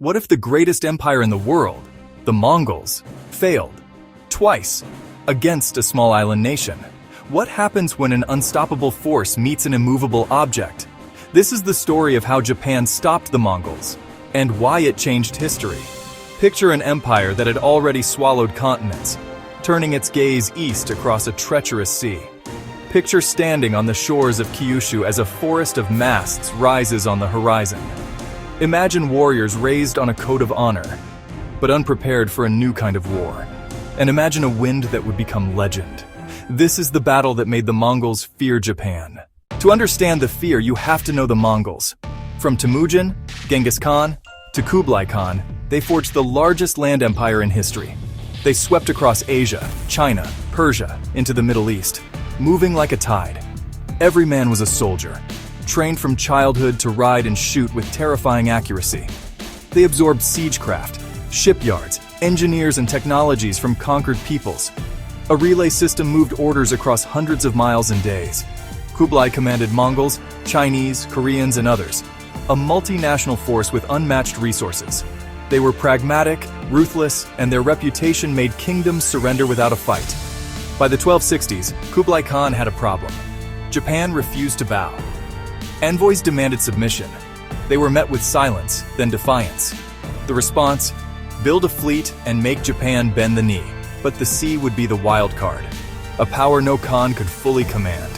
What if the greatest empire in the world, the Mongols, failed? Twice, against a small island nation. What happens when an unstoppable force meets an immovable object? This is the story of how Japan stopped the Mongols, and why it changed history. Picture an empire that had already swallowed continents, turning its gaze east across a treacherous sea. Picture standing on the shores of Kyushu as a forest of masts rises on the horizon. Imagine warriors raised on a code of honor, but unprepared for a new kind of war. And imagine a wind that would become legend. This is the battle that made the Mongols fear Japan. To understand the fear, you have to know the Mongols. From Temujin, Genghis Khan, to Kublai Khan, they forged the largest land empire in history. They swept across Asia, China, Persia, into the Middle East, moving like a tide. Every man was a soldier, trained from childhood to ride and shoot with terrifying accuracy. They absorbed siegecraft, shipyards, engineers and technologies from conquered peoples. A relay system moved orders across hundreds of miles in days. Kublai commanded Mongols, Chinese, Koreans, and others, a multinational force with unmatched resources. They were pragmatic, ruthless, and their reputation made kingdoms surrender without a fight. By the 1260s, Kublai Khan had a problem. Japan refused to bow. Envoys demanded submission. They were met with silence, then defiance. The response? Build a fleet and make Japan bend the knee. But the sea would be the wild card, a power no Khan could fully command.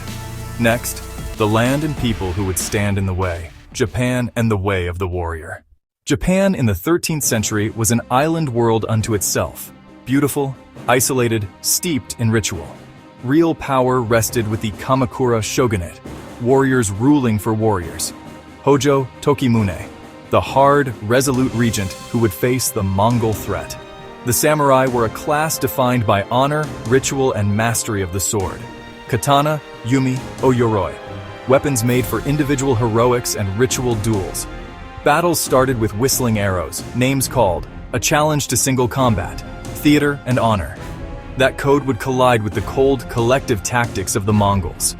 Next, the land and people who would stand in the way. Japan and the way of the warrior. Japan in the 13th century was an island world unto itself. Beautiful, isolated, steeped in ritual. Real power rested with the Kamakura shogunate, warriors ruling for warriors. Hojo Tokimune, the hard, resolute regent who would face the Mongol threat. The samurai were a class defined by honor, ritual, and mastery of the sword. Katana, yumi, oyoroi, weapons made for individual heroics and ritual duels. Battles started with whistling arrows, names called, a challenge to single combat, theater, and honor. That code would collide with the cold, collective tactics of the Mongols.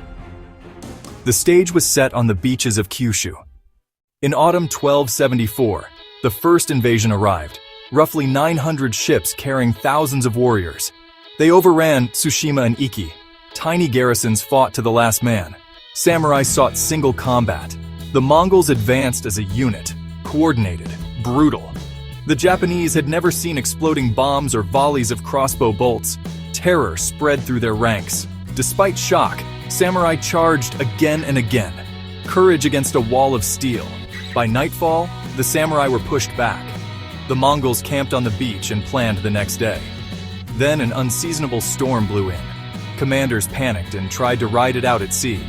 The stage was set on the beaches of Kyushu. In autumn 1274, the first invasion arrived, roughly 900 ships carrying thousands of warriors. They overran Tsushima and Iki. Tiny garrisons fought to the last man. Samurai sought single combat. The Mongols advanced as a unit, coordinated, brutal. The Japanese had never seen exploding bombs or volleys of crossbow bolts. Terror spread through their ranks. Despite shock, samurai charged again and again. Courage against a wall of steel. By nightfall, the samurai were pushed back. The Mongols camped on the beach and planned the next day. Then an unseasonable storm blew in. Commanders panicked and tried to ride it out at sea.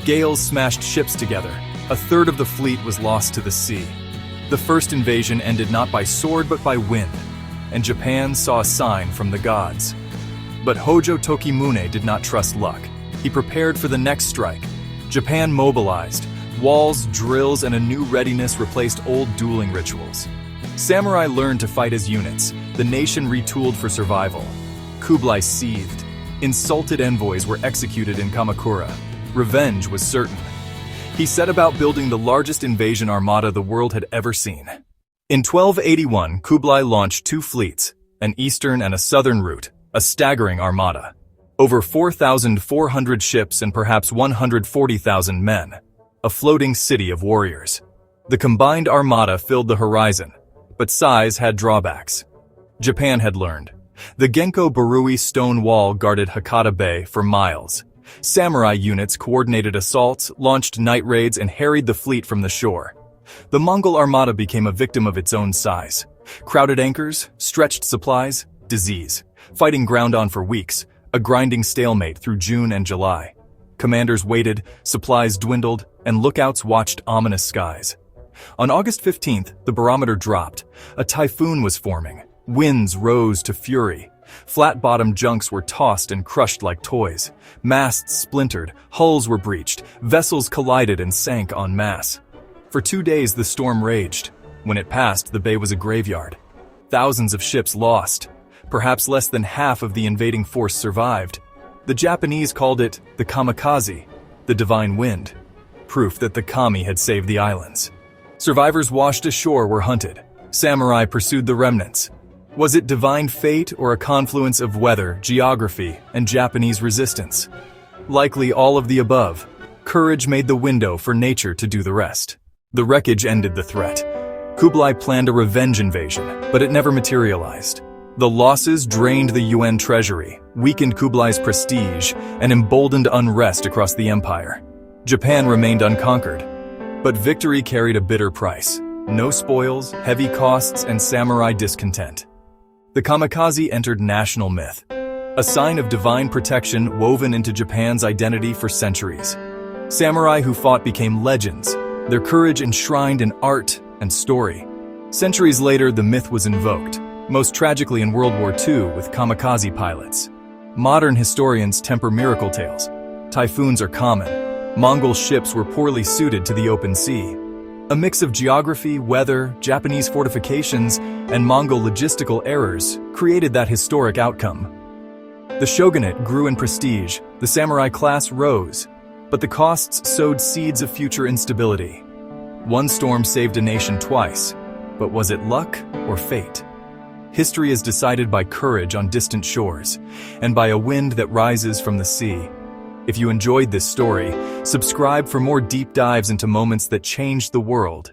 Gales smashed ships together. A third of the fleet was lost to the sea. The first invasion ended not by sword but by wind, and Japan saw a sign from the gods. But Hojo Tokimune did not trust luck. He prepared for the next strike. Japan mobilized. Walls, drills, and a new readiness replaced old dueling rituals. Samurai learned to fight as units. The nation retooled for survival. Kublai seethed. Insulted envoys were executed in Kamakura. Revenge was certain. He set about building the largest invasion armada the world had ever seen. In 1281, Kublai launched two fleets, an eastern and a southern route, a staggering armada. Over 4,400 ships and perhaps 140,000 men. A floating city of warriors. The combined armada filled the horizon, but size had drawbacks. Japan had learned. The Genko-Barui stone wall guarded Hakata Bay for miles. Samurai units coordinated assaults, launched night raids, and harried the fleet from the shore. The Mongol armada became a victim of its own size. Crowded anchors, stretched supplies, disease. Fighting ground on for weeks, a grinding stalemate through June and July. Commanders waited, supplies dwindled, and lookouts watched ominous skies. On August 15th, the barometer dropped. A typhoon was forming. Winds rose to fury. Flat-bottomed junks were tossed and crushed like toys. Masts splintered, hulls were breached, vessels collided and sank en masse. For 2 days the storm raged. When it passed, the bay was a graveyard. Thousands of ships lost. Perhaps less than half of the invading force survived. The Japanese called it the Kamikaze, the divine wind, proof that the kami had saved the islands. Survivors washed ashore were hunted. Samurai pursued the remnants. Was it divine fate or a confluence of weather, geography, and Japanese resistance? Likely all of the above. Courage made the window for nature to do the rest. The wreckage ended the threat. Kublai planned a revenge invasion, but it never materialized. The losses drained the UN treasury, weakened Kublai's prestige, and emboldened unrest across the empire. Japan remained unconquered. But victory carried a bitter price. No spoils, heavy costs, and samurai discontent. The kamikaze entered national myth, a sign of divine protection woven into Japan's identity for centuries. Samurai who fought became legends, their courage enshrined in art and story. Centuries later, the myth was invoked, most tragically in World War II with kamikaze pilots. Modern historians temper miracle tales. Typhoons are common. Mongol ships were poorly suited to the open sea. A mix of geography, weather, Japanese fortifications, and Mongol logistical errors created that historic outcome. The shogunate grew in prestige, the samurai class rose, but the costs sowed seeds of future instability. One storm saved a nation twice, but was it luck or fate? History is decided by courage on distant shores, and by a wind that rises from the sea. If you enjoyed this story, subscribe for more deep dives into moments that changed the world.